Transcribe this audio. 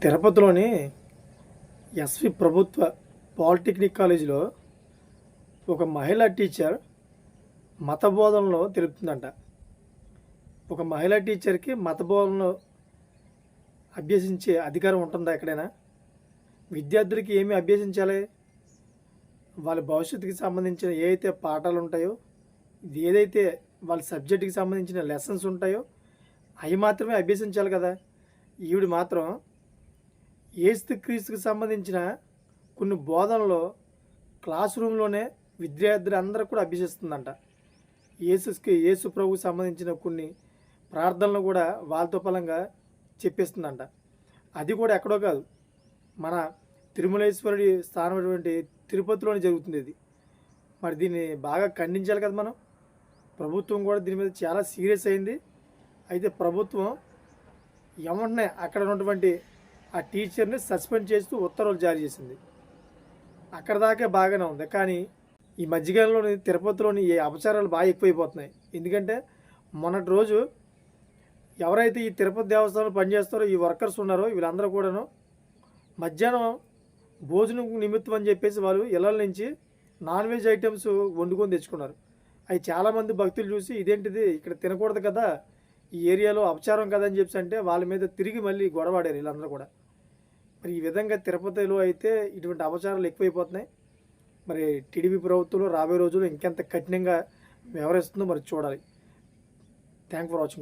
తిరుపతిలోని ఎస్వి ప్రభుత్వ పాలిటెక్నిక్ కాలేజీలో ఒక మహిళా టీచర్ మత బోధనలో తెలుపుతుందంట. ఒక మహిళా టీచర్కి మత బోధనలో అభ్యసించే అధికారం ఉంటుందా ఎక్కడైనా? విద్యార్థులకి ఏమి అభ్యసించాలి? వాళ్ళ భవిష్యత్తుకి సంబంధించిన ఏదైతే పాఠాలు ఉంటాయో, ఇది ఏదైతే వాళ్ళ సబ్జెక్టుకి సంబంధించిన లెసన్స్ ఉంటాయో అవి మాత్రమే అభ్యసించాలి కదా. ఈవిడ మాత్రం యేసుక్రీస్తుకి సంబంధించిన కొన్ని బోధనలు క్లాస్ రూమ్లోనే విద్యార్థులు అందరూ కూడా అభ్యసిస్తుందంట. యేసు ప్రభువుకి సంబంధించిన కొన్ని ప్రార్థనలు కూడా వాళ్ళతో పలంగా చెప్పిస్తుందంట. అది కూడా ఎక్కడో కాదు, మన తిరుమలేశ్వరుడి స్థానమైనటువంటి తిరుపతిలోనే జరుగుతుంది ఇది. మరి దీన్ని బాగా ఖండించాలి కదా మనం. ప్రభుత్వం కూడా దీని మీద చాలా సీరియస్ అయింది. అయితే ప్రభుత్వం వెంటనే అక్కడ ఉన్నటువంటి ఆ టీచర్ని సస్పెండ్ చేస్తూ ఉత్తర్వులు జారీ చేసింది. అక్కడ దాకా బాగానే ఉంది. కానీ ఈ మధ్యకాలంలోని తిరుపతిలోని ఈ అపచారాలు బాగా ఎక్కువైపోతున్నాయి. ఎందుకంటే మొన్నటి రోజు ఎవరైతే ఈ తిరుపతి దేవస్థానంలో పనిచేస్తారో ఈ వర్కర్స్ ఉన్నారో వీళ్ళందరూ కూడాను మధ్యాహ్నం భోజనం నిమిత్తం అని చెప్పేసి వాళ్ళు ఇళ్ళ నుంచి నాన్ వెజ్ ఐటమ్స్ వండుకొని తెచ్చుకున్నారు. అవి చాలామంది భక్తులు చూసి ఇదేంటిది ఇక్కడ తినకూడదు కదా, ఈ ఏరియాలో అపచారం కదా అని చెప్పి అంటే వాళ్ళ మీద తిరిగి మళ్ళీ గొడవాడారు వీళ్ళందరూ కూడా. మరి ఈ విధంగా తిరుపతిలో అయితే ఇటువంటి అపచారాలు ఎక్కువైపోతున్నాయి. మరి టీడీపీ ప్రభుత్వంలో రాబోయే రోజుల్లో ఇంకెంత కఠినంగా వ్యవహరిస్తుందో మరి చూడాలి. Thank for watching.